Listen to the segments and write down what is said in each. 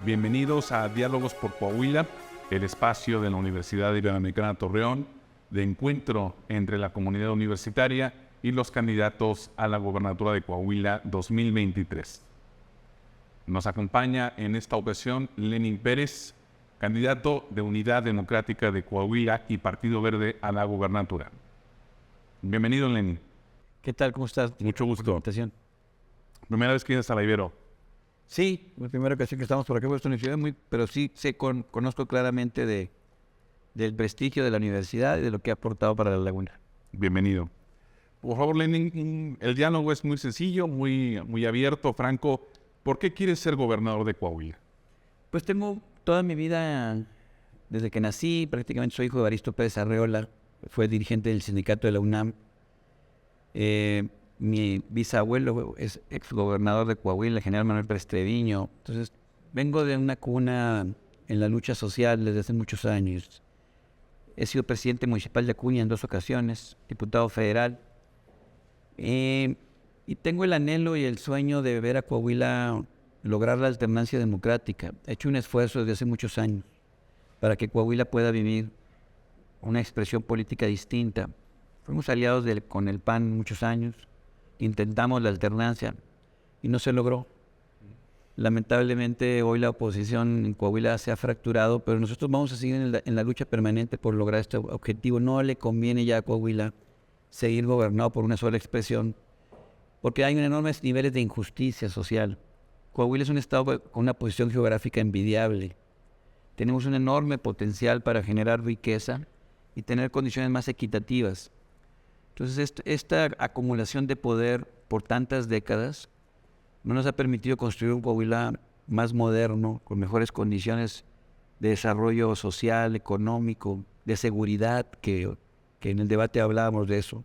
Bienvenidos a Diálogos por Coahuila, el espacio de la Universidad Iberoamericana Torreón, de encuentro entre la comunidad universitaria y los candidatos a la gobernatura de Coahuila 2023. Nos acompaña en esta ocasión Lenin Pérez, candidato de Unidad Democrática de Coahuila y Partido Verde a la gobernatura. Bienvenido, Lenin. ¿Qué tal? ¿Cómo estás? Mucho gusto. Primera vez que vienes a la Ibero. Sí, la primera ocasión que estamos por aquí por esta universidad, pero sí conozco claramente del prestigio de la universidad y de lo que ha aportado para la laguna. Bienvenido. Por favor, Lenin, el diálogo es muy sencillo, muy abierto, franco. ¿Por qué quieres ser gobernador de Coahuila? Pues tengo toda mi vida, desde que nací, prácticamente soy hijo de Evaristo Pérez Arreola, fue dirigente del sindicato de la UNAM. Mi bisabuelo es exgobernador de Coahuila, el general Manuel Pérez Treviño. Entonces, vengo de una cuna en la lucha social desde hace muchos años. He sido presidente municipal de Acuña en 2 ocasiones, diputado federal. Y tengo el anhelo y el sueño de ver a Coahuila lograr la alternancia democrática. He hecho un esfuerzo desde hace muchos años para que Coahuila pueda vivir una expresión política distinta. Fuimos aliados con el PAN muchos años. Intentamos la alternancia y no se logró. Lamentablemente hoy la oposición en Coahuila se ha fracturado, pero nosotros vamos a seguir en la lucha permanente por lograr este objetivo. No le conviene ya a Coahuila seguir gobernado por una sola expresión, porque hay enormes niveles de injusticia social. Coahuila es un estado con una posición geográfica envidiable. Tenemos un enorme potencial para generar riqueza y tener condiciones más equitativas. Entonces, esta acumulación de poder por tantas décadas no nos ha permitido construir un Coahuila más moderno, con mejores condiciones de desarrollo social, económico, de seguridad, que en el debate hablábamos de eso.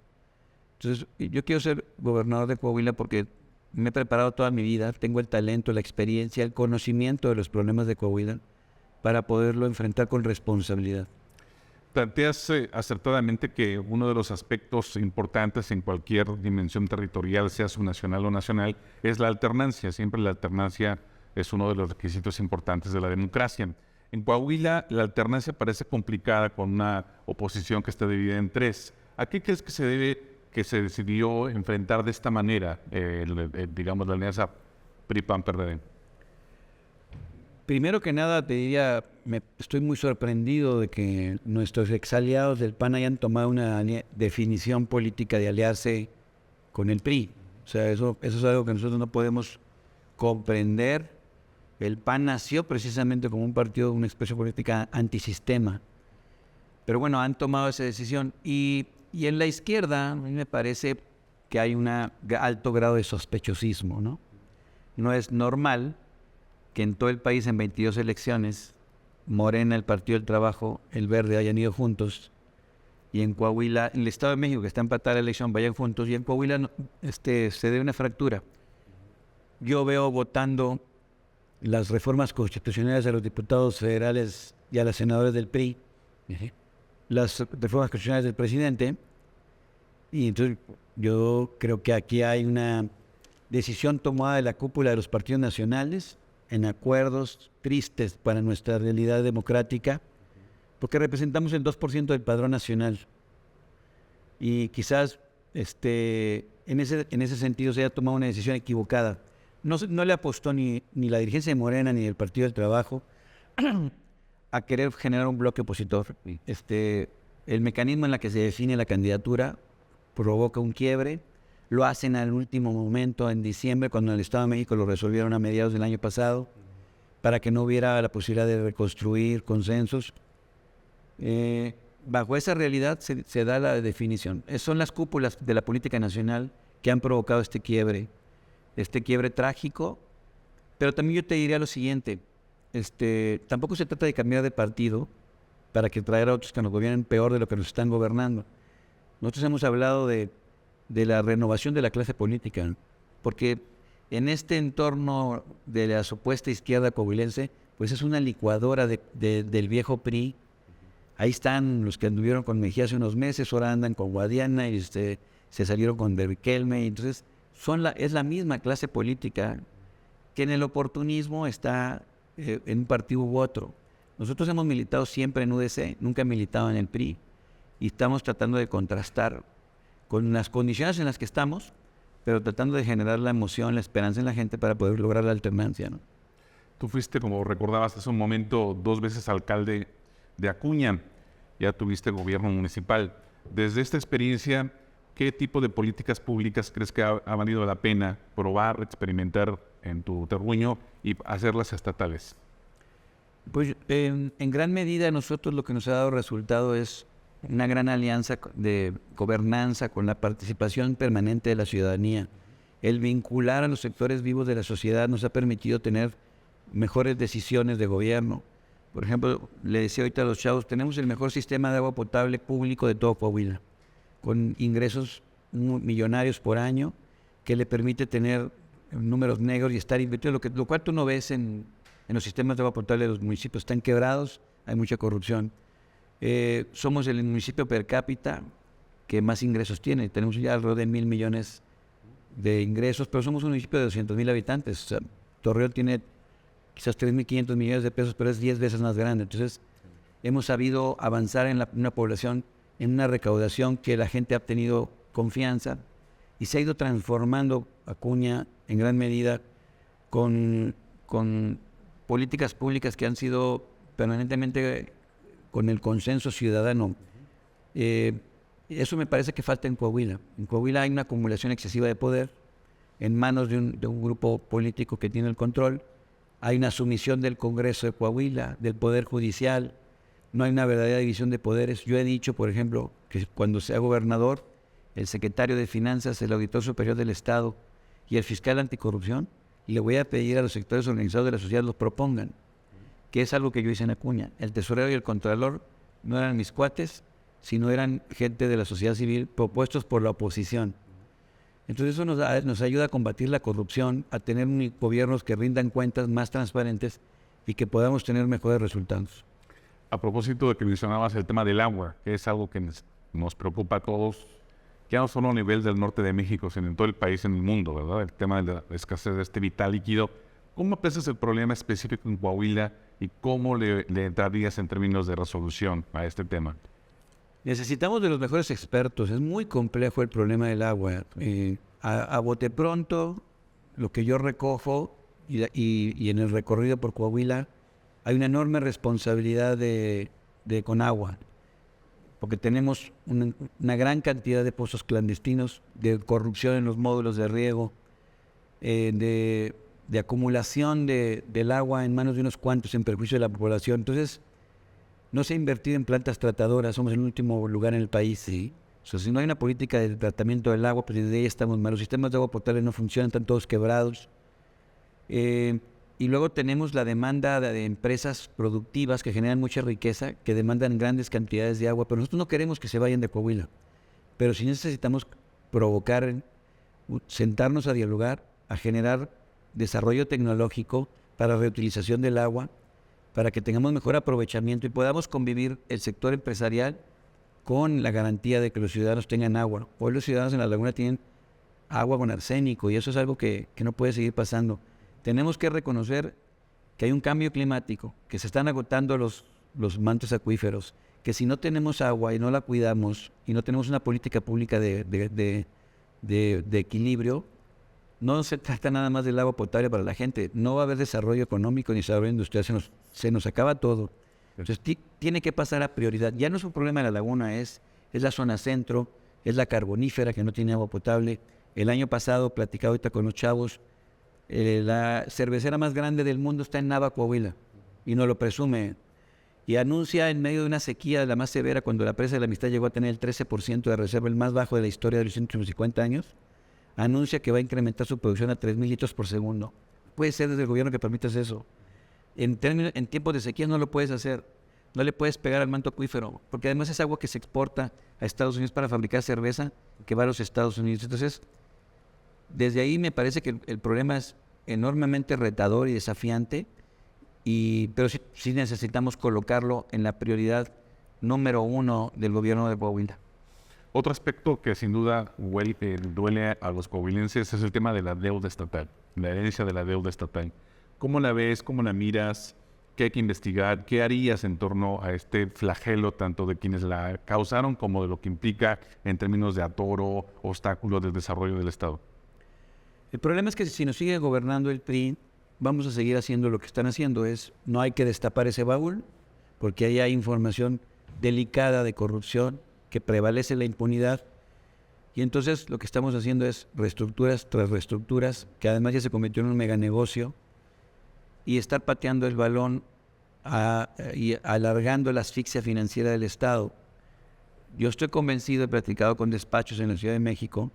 Entonces, yo quiero ser gobernador de Coahuila porque me he preparado toda mi vida, tengo el talento, la experiencia, el conocimiento de los problemas de Coahuila para poderlo enfrentar con responsabilidad. Planteas acertadamente que uno de los aspectos importantes en cualquier dimensión territorial, sea subnacional o nacional, es la alternancia. Siempre la alternancia es uno de los requisitos importantes de la democracia. En Coahuila, la alternancia parece complicada con una oposición que está dividida en 3. ¿A qué crees que se debe que se decidió enfrentar de esta manera, digamos, la alianza PRI-PAN-PRD? Primero que nada te diría, estoy muy sorprendido de que nuestros exaliados del PAN hayan tomado una definición política de aliarse con el PRI. O sea, eso es algo que nosotros no podemos comprender. El PAN nació precisamente como un partido, una expresión política antisistema. Pero bueno, han tomado esa decisión. Y en la izquierda, a mí me parece que hay un alto grado de sospechosismo, ¿no? No es normal que en todo el país, en 22 elecciones, Morena, el Partido del Trabajo, el Verde hayan ido juntos, y en Coahuila, en el Estado de México, que está empatada la elección, vayan juntos, y en Coahuila se dé una fractura. Yo veo votando las reformas constitucionales a los diputados federales y a los senadores del PRI, las reformas constitucionales del presidente, y entonces yo creo que aquí hay una decisión tomada de la cúpula de los partidos nacionales, en acuerdos tristes para nuestra realidad democrática, porque representamos el 2% del padrón nacional. Y quizás en ese sentido se haya tomado una decisión equivocada. No le apostó ni la dirigencia de Morena ni el Partido del Trabajo a querer generar un bloque opositor. El mecanismo en el que se define la candidatura provoca un quiebre. Lo hacen al último momento, en diciembre, cuando en el Estado de México lo resolvieron a mediados del año pasado, para que no hubiera la posibilidad de reconstruir consensos. Bajo esa realidad se da la definición. Son las cúpulas de la política nacional que han provocado este quiebre trágico. Pero también yo te diría lo siguiente, tampoco se trata de cambiar de partido para que traer a otros que nos gobiernen peor de lo que nos están gobernando. Nosotros hemos hablado de de la renovación de la clase política, porque en este entorno de la supuesta izquierda coahuilense, pues es una licuadora del viejo PRI. Ahí están los que anduvieron con Mejía hace unos meses, ahora andan con Guadiana y se salieron con Riquelme. Entonces, es la misma clase política que en el oportunismo está en un partido u otro. Nosotros hemos militado siempre en UDC, nunca he militado en el PRI, y estamos tratando de contrastar con las condiciones en las que estamos, pero tratando de generar la emoción, la esperanza en la gente para poder lograr la alternancia, ¿no? Tú fuiste, como recordabas hace un momento, 2 veces alcalde de Acuña, ya tuviste gobierno municipal. Desde esta experiencia, ¿qué tipo de políticas públicas crees que ha valido la pena probar, experimentar en tu terruño y hacerlas estatales? Pues en gran medida nosotros lo que nos ha dado resultado es una gran alianza de gobernanza con la participación permanente de la ciudadanía. El vincular a los sectores vivos de la sociedad nos ha permitido tener mejores decisiones de gobierno. Por ejemplo, le decía ahorita a los chavos, tenemos el mejor sistema de agua potable público de todo Coahuila, con ingresos millonarios por año, que le permite tener números negros y estar invertido, lo cual tú no ves en los sistemas de agua potable de los municipios. Están quebrados, hay mucha corrupción. Somos el municipio per cápita que más ingresos tiene. Tenemos ya alrededor de 1,000 millones de ingresos, pero somos un municipio de 200,000 habitantes. O sea, Torreón tiene quizás 3,500 millones de pesos, pero es 10 veces más grande. Entonces, hemos sabido avanzar en una población, en una recaudación que la gente ha tenido confianza y se ha ido transformando Acuña en gran medida con políticas públicas que han sido permanentemente con el consenso ciudadano. Eso me parece que falta en Coahuila. En Coahuila hay una acumulación excesiva de poder en manos de un grupo político que tiene el control. Hay una sumisión del Congreso de Coahuila, del Poder Judicial. No hay una verdadera división de poderes. Yo he dicho, por ejemplo, que cuando sea gobernador, el secretario de Finanzas, el auditor superior del Estado y el fiscal anticorrupción, y le voy a pedir a los sectores organizados de la sociedad los propongan, que es algo que yo hice en Acuña. El tesorero y el contralor no eran mis cuates, sino eran gente de la sociedad civil propuestos por la oposición. Entonces eso nos ayuda a combatir la corrupción, a tener gobiernos que rindan cuentas más transparentes y que podamos tener mejores resultados. A propósito de que mencionabas el tema del agua, que es algo que nos preocupa a todos, ya no solo a nivel del norte de México, sino en todo el país, en el mundo, ¿verdad? El tema de la escasez de este vital líquido. ¿Cómo aprecias el problema específico en Coahuila y cómo le darías en términos de resolución a este tema? Necesitamos de los mejores expertos. Es muy complejo el problema del agua. A bote pronto, lo que yo recojo y en el recorrido por Coahuila, hay una enorme responsabilidad de Conagua, porque tenemos una gran cantidad de pozos clandestinos, de corrupción en los módulos de riego, de acumulación del agua en manos de unos cuantos en perjuicio de la población. Entonces, no se ha invertido en plantas tratadoras, somos el último lugar en el país. ¿Sí? O sea, si no hay una política de tratamiento del agua, pues desde ahí estamos mal. Los sistemas de agua potable no funcionan, están todos quebrados. Y luego tenemos la demanda de empresas productivas que generan mucha riqueza, que demandan grandes cantidades de agua, pero nosotros no queremos que se vayan de Coahuila. Pero sí necesitamos provocar, sentarnos a dialogar, a generar desarrollo tecnológico para reutilización del agua, para que tengamos mejor aprovechamiento y podamos convivir el sector empresarial con la garantía de que los ciudadanos tengan agua. Hoy los ciudadanos en la laguna tienen agua con arsénico y eso es algo que no puede seguir pasando. Tenemos que reconocer que hay un cambio climático, que se están agotando los mantos acuíferos, que si no tenemos agua y no la cuidamos y no tenemos una política pública de equilibrio, no se trata nada más del agua potable para la gente. No va a haber desarrollo económico ni desarrollo industrial. Se nos acaba todo. Entonces tiene que pasar a prioridad. Ya no es un problema de la laguna, es la zona centro, es la carbonífera que no tiene agua potable. El año pasado, platicado ahorita con los chavos, la cervecera más grande del mundo está en Nava, Coahuila, y no lo presume. Y anuncia en medio de una sequía la más severa, cuando la presa de la Amistad llegó a tener el 13% de reserva, el más bajo de la historia de los 150 años, anuncia que va a incrementar su producción a 3,000 litros por segundo. Puede ser desde el gobierno que permitas eso. En tiempos de sequía no lo puedes hacer. No le puedes pegar al manto acuífero, porque además es agua que se exporta a Estados Unidos para fabricar cerveza, que va a los Estados Unidos. Entonces, desde ahí me parece que el problema es enormemente retador y desafiante, pero sí necesitamos colocarlo en la prioridad número 1 del gobierno de Coahuila. Otro aspecto que sin duda duele a los coahuilenses es el tema de la deuda estatal, la herencia de la deuda estatal. ¿Cómo la ves? ¿Cómo la miras? ¿Qué hay que investigar? ¿Qué harías en torno a este flagelo, tanto de quienes la causaron como de lo que implica en términos de atoro, obstáculo del desarrollo del Estado? El problema es que si nos sigue gobernando el PRI, vamos a seguir haciendo lo que están haciendo. No hay que destapar ese baúl, porque ahí hay información delicada de corrupción, que prevalece la impunidad. Y entonces lo que estamos haciendo es reestructuras tras reestructuras, que además ya se convirtió en un meganegocio, y estar pateando el balón y alargando la asfixia financiera del Estado. Yo estoy convencido, he platicado con despachos en la Ciudad de México,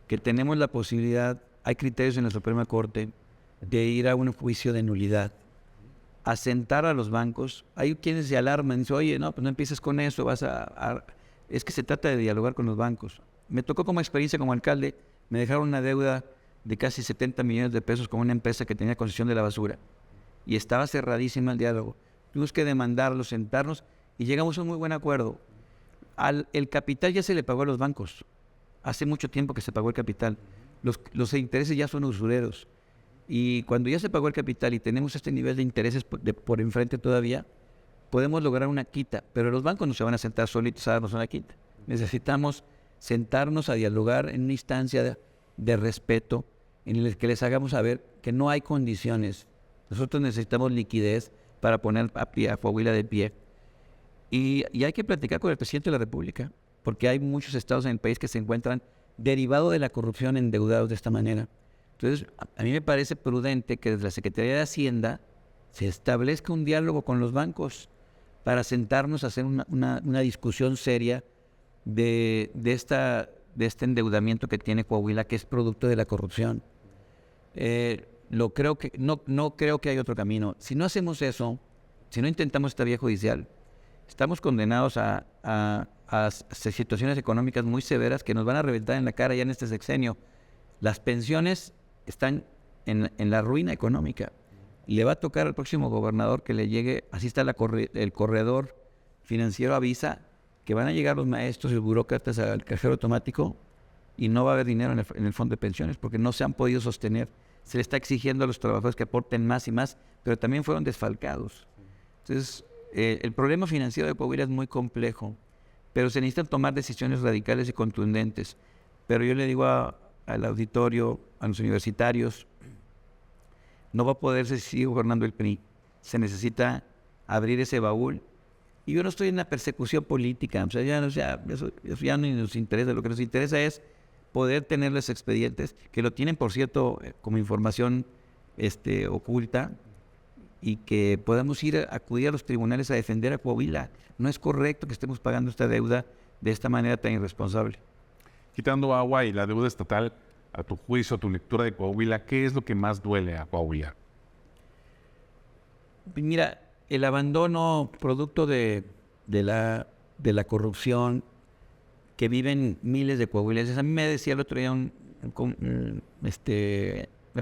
que tenemos la posibilidad, hay criterios en la Suprema Corte, de ir a un juicio de nulidad, a sentar a los bancos. Hay quienes se alarman y dicen, oye, no, pues no empieces con eso, es que se trata de dialogar con los bancos. Me tocó como experiencia como alcalde, me dejaron una deuda de casi 70 millones de pesos con una empresa que tenía concesión de la basura. Y estaba cerradísima el diálogo. Tuvimos que demandarlos, sentarnos, y llegamos a un muy buen acuerdo. El capital ya se le pagó a los bancos. Hace mucho tiempo que se pagó el capital. Los intereses ya son usureros. Y cuando ya se pagó el capital y tenemos este nivel de intereses por enfrente todavía, podemos lograr una quita. Pero los bancos no se van a sentar solitos a darnos una quita. Necesitamos sentarnos a dialogar en una instancia de respeto, en el que les hagamos saber que no hay condiciones. Nosotros necesitamos liquidez para poner a Coahuila de pie. Y hay que platicar con el presidente de la República, porque hay muchos estados en el país que se encuentran derivados de la corrupción endeudados de esta manera. Entonces, a mí me parece prudente que desde la Secretaría de Hacienda se establezca un diálogo con los bancos para sentarnos a hacer una discusión seria de este endeudamiento que tiene Coahuila, que es producto de la corrupción. No creo que hay otro camino. Si no hacemos eso, si no intentamos esta vía judicial, estamos condenados a situaciones económicas muy severas que nos van a reventar en la cara ya en este sexenio. Las pensiones están en la ruina económica. Le va a tocar al próximo gobernador que le llegue, así está el corredor financiero avisa, que van a llegar los maestros y los burócratas al cajero automático y no va a haber dinero en el fondo de pensiones porque no se han podido sostener. Se le está exigiendo a los trabajadores que aporten más y más, pero también fueron desfalcados. Entonces, el problema financiero de Coahuila es muy complejo, pero se necesitan tomar decisiones radicales y contundentes. Pero yo le digo al auditorio, a los universitarios, no va a poderse seguir gobernando el PRI. Se necesita abrir ese baúl. Y yo no estoy en una persecución política, eso ya no nos interesa. Lo que nos interesa es poder tener los expedientes, que lo tienen, por cierto, como información oculta, y que podamos acudir a los tribunales a defender a Coahuila. No es correcto que estemos pagando esta deuda de esta manera tan irresponsable. Quitando agua y la deuda estatal, a tu juicio, a tu lectura de Coahuila, ¿qué es lo que más duele a Coahuila? Mira, el abandono producto de la corrupción que viven miles de coahuilenses. A mí me decía el otro día una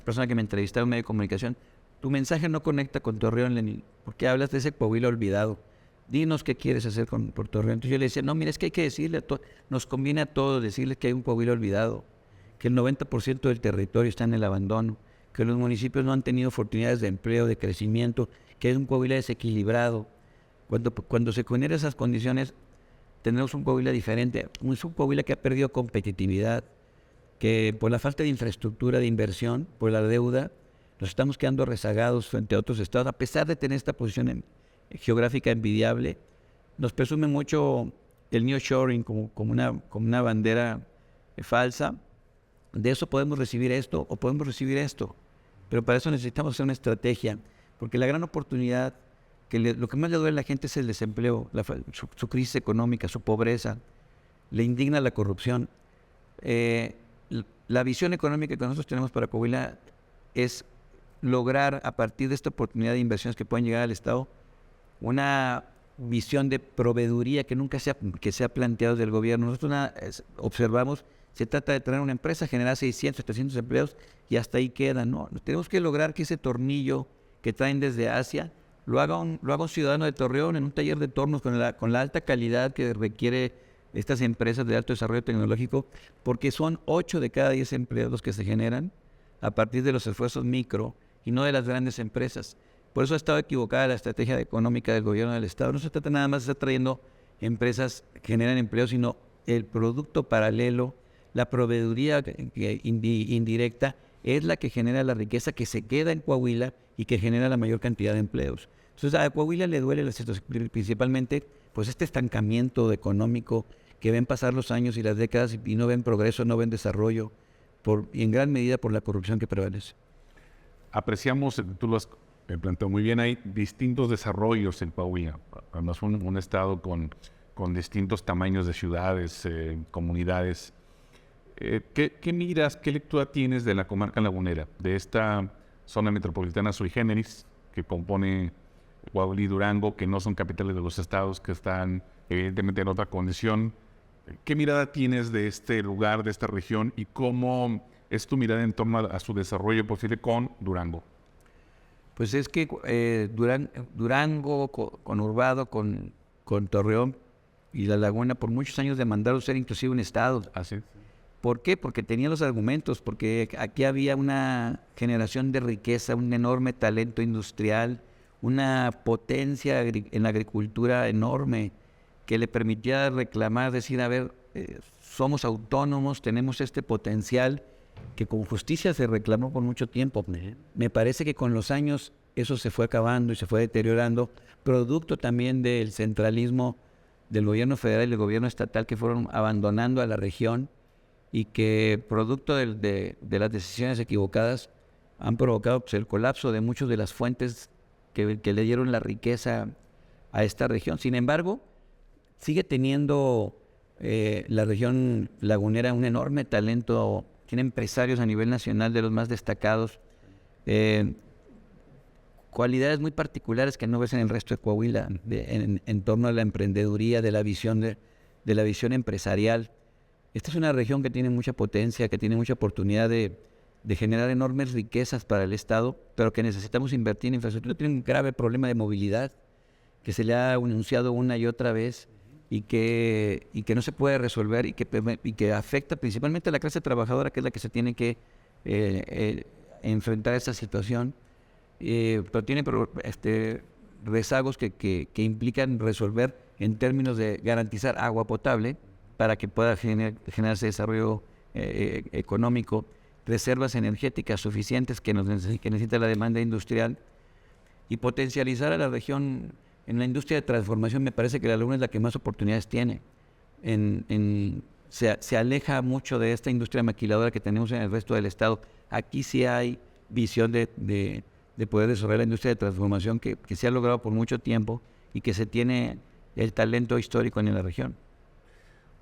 persona que me entrevistaba en un medio de comunicación, tu mensaje no conecta con Torreón, Lenín, porque hablas de ese Coahuila olvidado. Dinos qué quieres hacer por Torreón. Entonces yo le decía, no, mira, es que hay que decirle nos conviene a todos decirles que hay un Coahuila olvidado, que el 90% del territorio está en el abandono, que los municipios no han tenido oportunidades de empleo, de crecimiento, que es un Coahuila desequilibrado. Cuando se generen esas condiciones, tendremos un Coahuila diferente. Un Coahuila que ha perdido competitividad, que por la falta de infraestructura, de inversión, por la deuda, nos estamos quedando rezagados frente a otros estados. A pesar de tener esta posición geográfica envidiable, nos presume mucho el nearshoring como una bandera falsa. De eso podemos recibir esto o podemos recibir esto. Pero para eso necesitamos hacer una estrategia, porque la gran oportunidad, lo que más le duele a la gente es el desempleo, su crisis económica, su pobreza, le indigna la corrupción. La visión económica que nosotros tenemos para Coahuila es lograr, a partir de esta oportunidad de inversiones que pueden llegar al Estado, una visión de proveeduría que nunca que se ha planteado desde el gobierno. Nosotros observamos, se trata de tener una empresa, generar 600, 700 empleos y hasta ahí queda, ¿no? Tenemos que lograr que ese tornillo que traen desde Asia lo haga un ciudadano de Torreón en un taller de tornos con la alta calidad que requiere estas empresas de alto desarrollo tecnológico, porque son 8 de cada 10 empleos los que se generan a partir de los esfuerzos micro y no de las grandes empresas. Por eso ha estado equivocada la estrategia económica del gobierno del Estado. No se trata nada más de estar trayendo empresas que generan empleo, sino el producto paralelo, la proveeduría indirecta, es la que genera la riqueza que se queda en Coahuila y que genera la mayor cantidad de empleos. Entonces a Coahuila le duele la situación, principalmente pues este estancamiento económico que ven pasar los años y las décadas y no ven progreso, no ven desarrollo, y en gran medida por la corrupción que prevalece. Apreciamos, tú lo has planteado muy bien, hay distintos desarrollos en Coahuila, además un estado con distintos tamaños de ciudades, comunidades. ¿Qué miras, qué lectura tienes de la comarca lagunera, de esta zona metropolitana sui generis que compone Coahuila y Durango, que no son capitales de los estados, que están evidentemente en otra condición? ¿Qué mirada tienes de este lugar, de esta región, y cómo es tu mirada en torno a su desarrollo posible con Durango? Pues es que Durango, conurbado con Torreón y La Laguna, por muchos años demandaron ser inclusive un estado. Así. ¿Por qué? Porque tenía los argumentos, porque aquí había una generación de riqueza, un enorme talento industrial, una potencia en la agricultura enorme que le permitía reclamar, decir, a ver, somos autónomos, tenemos este potencial que con justicia se reclamó por mucho tiempo. Me parece que con los años eso se fue acabando y se fue deteriorando, producto también del centralismo del gobierno federal y del gobierno estatal que fueron abandonando a la región y que producto de las decisiones equivocadas han provocado pues, el colapso de muchas de las fuentes que le dieron la riqueza a esta región. Sin embargo, sigue teniendo la región lagunera un enorme talento, tiene empresarios a nivel nacional de los más destacados, cualidades muy particulares que no ves en el resto de Coahuila, en torno a la emprendeduría, de la visión empresarial. Esta es una región que tiene mucha potencia, que tiene mucha oportunidad de generar enormes riquezas para el Estado, pero que necesitamos invertir en infraestructura. Tiene un grave problema de movilidad que se le ha anunciado una y otra vez y que no se puede resolver y que afecta principalmente a la clase trabajadora, que es la que se tiene que enfrentar a esta situación. Pero tiene rezagos que implican resolver en términos de garantizar agua potable para que pueda generarse desarrollo económico, reservas energéticas suficientes que necesita la demanda industrial y potencializar a la región en la industria de transformación. Me parece que La Laguna es la que más oportunidades tiene. Se aleja mucho de esta industria maquiladora que tenemos en el resto del estado. Aquí sí hay visión de poder desarrollar la industria de transformación que se ha logrado por mucho tiempo y que se tiene el talento histórico en la región.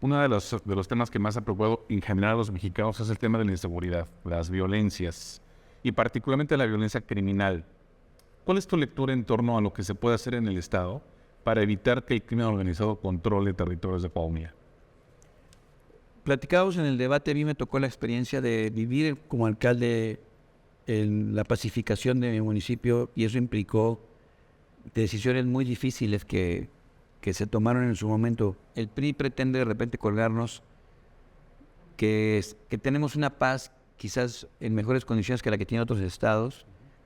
Uno de los temas que más ha preocupado en general a los mexicanos es el tema de la inseguridad, las violencias y particularmente la violencia criminal. ¿Cuál es tu lectura en torno a lo que se puede hacer en el Estado para evitar que el crimen organizado controle territorios de Coahuila? Platicábamos en el debate, a mí me tocó la experiencia de vivir como alcalde en la pacificación de mi municipio y eso implicó decisiones muy difíciles que se tomaron en su momento. El PRI pretende de repente colgarnos que tenemos una paz quizás en mejores condiciones que la que tienen otros estados,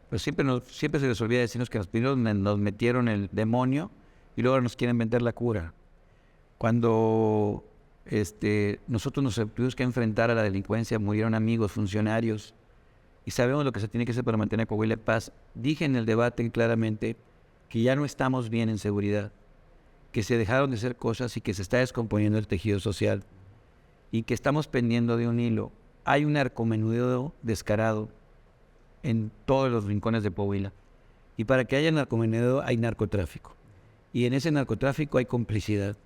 pero siempre se les olvida decirnos que primero nos metieron el demonio y luego nos quieren vender la cura. Cuando nosotros nos tuvimos que enfrentar a la delincuencia, murieron amigos, funcionarios, y sabemos lo que se tiene que hacer para mantener a Coahuila en paz. Dije en el debate claramente que ya no estamos bien en seguridad, que se dejaron de hacer cosas y que se está descomponiendo el tejido social y que estamos pendiendo de un hilo. Hay un narcomenudeo descarado en todos los rincones de Coahuila y para que haya narcomenudeo hay narcotráfico y en ese narcotráfico hay complicidad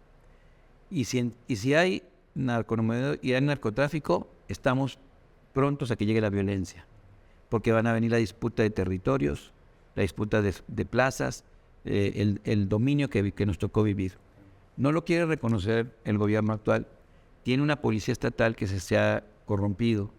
y si hay narcomenudeo y hay narcotráfico estamos prontos a que llegue la violencia porque van a venir la disputa de territorios, la disputa de plazas, el dominio que nos tocó vivir. No lo quiere reconocer el gobierno actual. Tiene una policía estatal que se ha corrompido.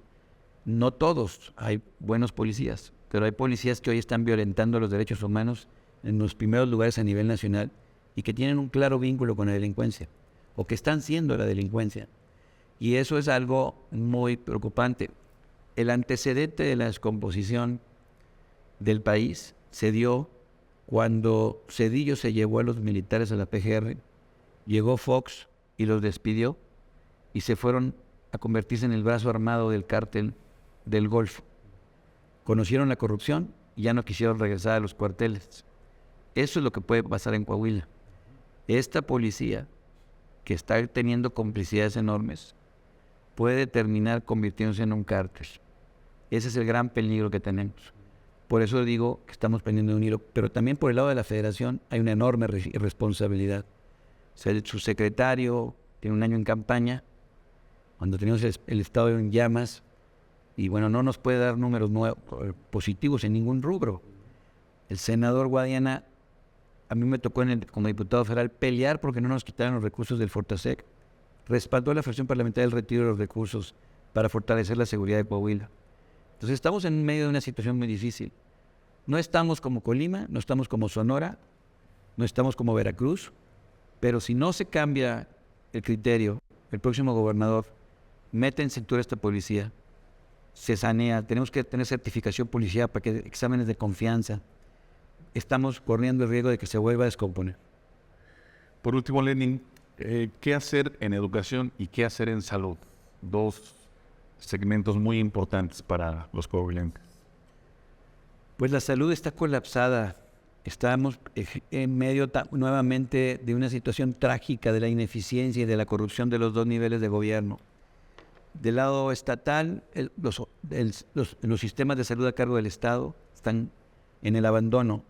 No todos, hay buenos policías, pero hay policías que hoy están violentando los derechos humanos en los primeros lugares a nivel nacional y que tienen un claro vínculo con la delincuencia, o que están siendo la delincuencia. Y eso es algo muy preocupante. El antecedente de la descomposición del país se dio cuando Zedillo se llevó a los militares a la PGR, llegó Fox y los despidió y se fueron a convertirse en el brazo armado del cártel del Golfo. Conocieron la corrupción y ya no quisieron regresar a los cuarteles. Eso es lo que puede pasar en Coahuila. Esta policía, que está teniendo complicidades enormes, puede terminar convirtiéndose en un cártel. Ese es el gran peligro que tenemos. Por eso digo que estamos pendiendo de un hilo, pero también por el lado de la federación hay una enorme responsabilidad. O sea, su secretario tiene un año en campaña, cuando tenemos el estado en llamas, y bueno, no nos puede dar números positivos en ningún rubro. El senador Guadiana, a mí me tocó como diputado federal pelear porque no nos quitaran los recursos del Fortasec. Respaldó la fracción parlamentaria del retiro de los recursos para fortalecer la seguridad de Coahuila. Entonces estamos en medio de una situación muy difícil. No estamos como Colima, no estamos como Sonora, no estamos como Veracruz, pero si no se cambia el criterio, el próximo gobernador mete en cintura esta policía, se sanea, tenemos que tener certificación policial para que exámenes de confianza. Estamos corriendo el riesgo de que se vuelva a descomponer. Por último, Lenin, ¿qué hacer en educación y qué hacer en salud? Dos segmentos muy importantes para los coahuilenses. Pues la salud está colapsada. Estamos en medio nuevamente de una situación trágica de la ineficiencia y de la corrupción de los dos niveles de gobierno. Del lado estatal, los sistemas de salud a cargo del Estado están en el abandono.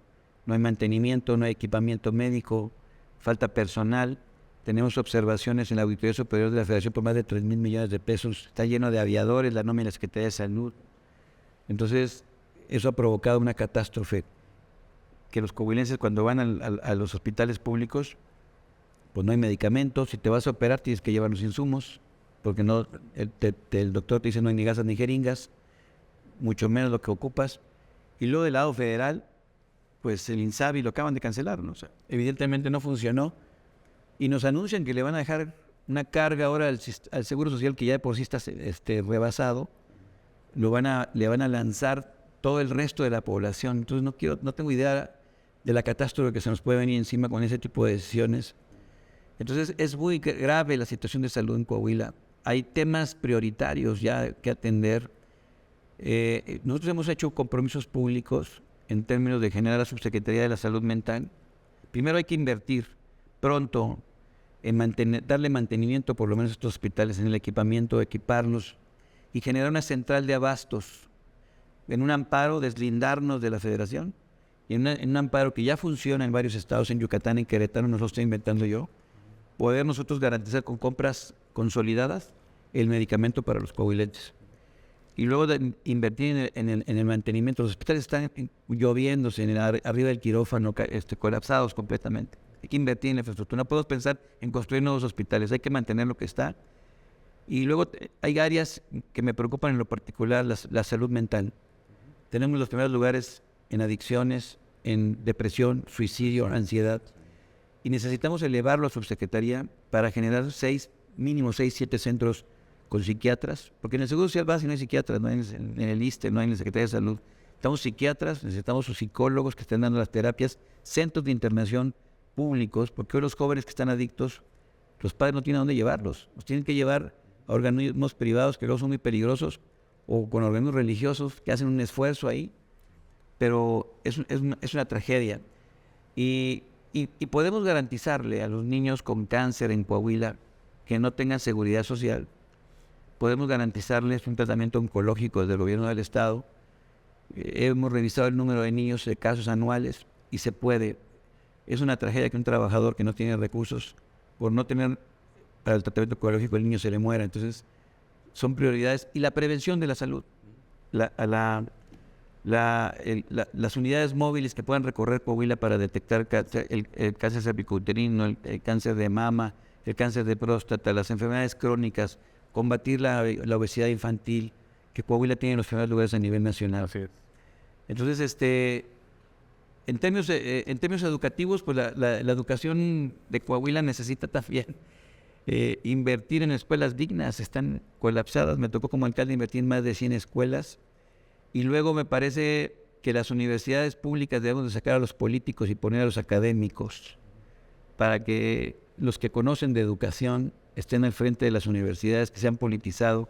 No hay mantenimiento, no hay equipamiento médico, falta personal. Tenemos observaciones en la Auditoría Superior de la Federación por más de 3,000 millones de pesos. Está lleno de aviadores, la nómina de la Secretaría de Salud. Entonces, eso ha provocado una catástrofe. Que los coahuilenses cuando van a los hospitales públicos, pues no hay medicamentos. Si te vas a operar tienes que llevar los insumos, porque no, el doctor te dice no hay ni gasas ni jeringas, mucho menos lo que ocupas. Y luego del lado federal, pues el INSABI lo acaban de cancelar, ¿no? O sea, evidentemente no funcionó. Y nos anuncian que le van a dejar una carga ahora al Seguro Social que ya de por sí está rebasado. Le van a lanzar todo el resto de la población. Entonces no tengo idea de la catástrofe que se nos puede venir encima con ese tipo de decisiones. Entonces es muy grave la situación de salud en Coahuila. Hay temas prioritarios ya que atender. Nosotros hemos hecho compromisos públicos en términos de generar la Subsecretaría de la Salud Mental. Primero hay que invertir pronto en darle mantenimiento por lo menos a estos hospitales, en el equipamiento, equiparlos y generar una central de abastos en un amparo, deslindarnos de la federación y en un amparo que ya funciona en varios estados, en Yucatán, en Querétaro, no lo estoy inventando yo, poder nosotros garantizar con compras consolidadas el medicamento para los coahuilenses. Y luego de invertir en el mantenimiento. Los hospitales están lloviéndose arriba del quirófano, colapsados completamente. Hay que invertir en la infraestructura. No podemos pensar en construir nuevos hospitales, hay que mantener lo que está. Y luego hay áreas que me preocupan en lo particular, la salud mental. Tenemos los primeros lugares en adicciones, en depresión, suicidio, ansiedad. Y necesitamos elevarlo a subsecretaría para generar mínimo 6, 7 centros con psiquiatras, porque en el Seguro Social vas y no hay psiquiatras, no hay en el ISSSTE, no hay en la Secretaría de Salud. Necesitamos psiquiatras, necesitamos sus psicólogos que estén dando las terapias, centros de internación públicos, porque hoy los jóvenes que están adictos, los padres no tienen a dónde llevarlos. Los tienen que llevar a organismos privados que luego son muy peligrosos, o con organismos religiosos que hacen un esfuerzo ahí, pero es una tragedia. Y podemos garantizarle a los niños con cáncer en Coahuila que no tengan seguridad social. Podemos garantizarles un tratamiento oncológico desde el gobierno del Estado. Hemos revisado el número de niños de casos anuales y se puede. Es una tragedia que un trabajador que no tiene recursos, por no tener para el tratamiento oncológico, el niño se le muera. Entonces, son prioridades. Y la prevención de la salud. La las unidades móviles que puedan recorrer Coahuila para detectar el cáncer cervicouterino, el cáncer de mama, el cáncer de próstata, las enfermedades crónicas, combatir la obesidad infantil, que Coahuila tiene los primeros lugares a nivel nacional. Así es. Entonces, en términos educativos, pues la educación de Coahuila necesita también invertir en escuelas dignas. Están colapsadas. Me tocó como alcalde invertir en más de 100 escuelas. Y luego me parece que las universidades públicas debemos de sacar a los políticos y poner a los académicos para que los que conocen de educación estén al frente de las universidades, que se han politizado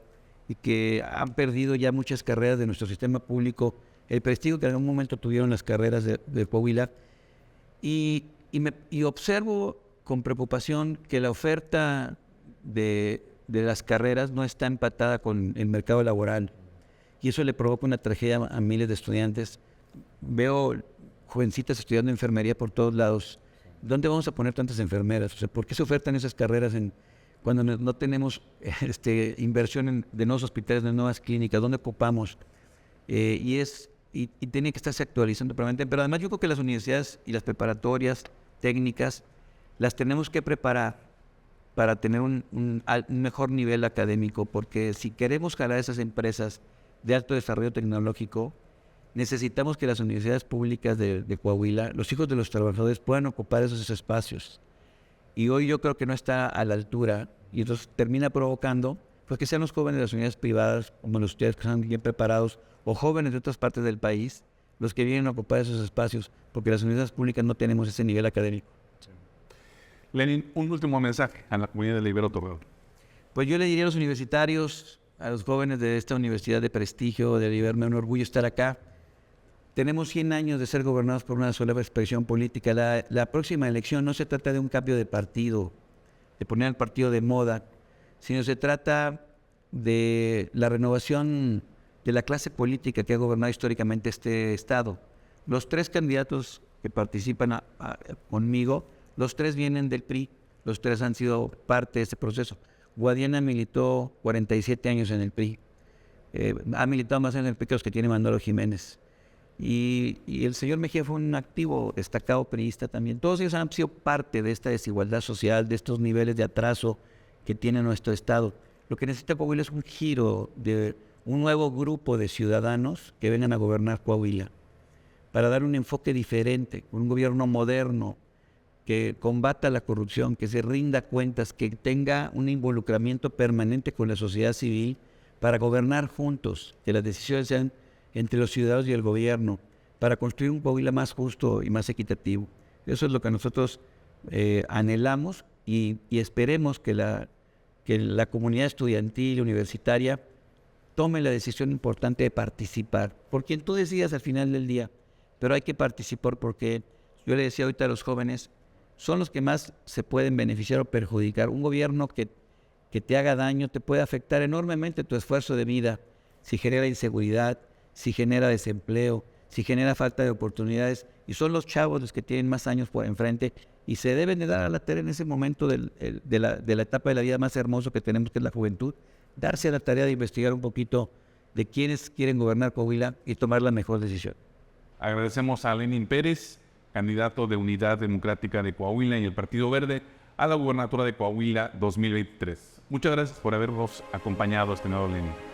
y que han perdido ya muchas carreras de nuestro sistema público, el prestigio que en algún momento tuvieron las carreras de Coahuila. Y observo con preocupación que la oferta de las carreras no está empatada con el mercado laboral. Y eso le provoca una tragedia a miles de estudiantes. Veo jovencitas estudiando enfermería por todos lados. ¿Dónde vamos a poner tantas enfermeras? O sea, ¿por qué se ofertan esas carreras cuando no tenemos inversión de nuevos hospitales, de nuevas clínicas? ¿Dónde ocupamos? Y tiene que estarse actualizando permanentemente. Pero además yo creo que las universidades y las preparatorias técnicas las tenemos que preparar para tener un mejor nivel académico, porque si queremos jalar esas empresas de alto desarrollo tecnológico, necesitamos que las universidades públicas de Coahuila, los hijos de los trabajadores, puedan ocupar esos espacios. Y hoy yo creo que no está a la altura, y entonces termina provocando pues que sean los jóvenes de las unidades privadas, como los ustedes que están bien preparados, o jóvenes de otras partes del país, los que vienen a ocupar esos espacios, porque las universidades públicas no tenemos ese nivel académico. Sí. Lenin, un último mensaje a la comunidad de la Ibero Torreón. Pues yo le diría a los universitarios, a los jóvenes de esta universidad de prestigio, de Ibero, un orgullo estar acá. Tenemos 100 años de ser gobernados por una sola expresión política. La próxima elección no se trata de un cambio de partido, de poner al partido de moda, sino se trata de la renovación de la clase política que ha gobernado históricamente este Estado. Los 3 candidatos que participan conmigo, los 3 vienen del PRI, los 3 han sido parte de este proceso. Guadiana militó 47 años en el PRI, ha militado más en el PRI que los que tiene Manolo Jiménez. Y el señor Mejía fue un activo, destacado priista también. Todos ellos han sido parte de esta desigualdad social, de estos niveles de atraso que tiene nuestro Estado. Lo que necesita Coahuila es un giro de un nuevo grupo de ciudadanos que vengan a gobernar Coahuila, para dar un enfoque diferente, un gobierno moderno, que combata la corrupción, que se rinda cuentas, que tenga un involucramiento permanente con la sociedad civil para gobernar juntos, que las decisiones sean entre los ciudadanos y el gobierno, para construir un Coahuila más justo y más equitativo. Eso es lo que nosotros anhelamos y esperemos que la comunidad estudiantil, universitaria, tome la decisión importante de participar, por quien tú decidas al final del día, pero hay que participar porque, yo le decía ahorita a los jóvenes, son los que más se pueden beneficiar o perjudicar. Un gobierno que te haga daño te puede afectar enormemente tu esfuerzo de vida, si genera inseguridad, si genera desempleo, si genera falta de oportunidades, y son los chavos los que tienen más años por enfrente y se deben de dar a la tarea en ese momento de la etapa de la vida más hermoso que tenemos, que es la juventud, darse a la tarea de investigar un poquito de quiénes quieren gobernar Coahuila y tomar la mejor decisión. Agradecemos a Lenin Pérez, candidato de Unidad Democrática de Coahuila y el Partido Verde a la gubernatura de Coahuila 2023. Muchas gracias por habernos acompañado, estimado Lenin.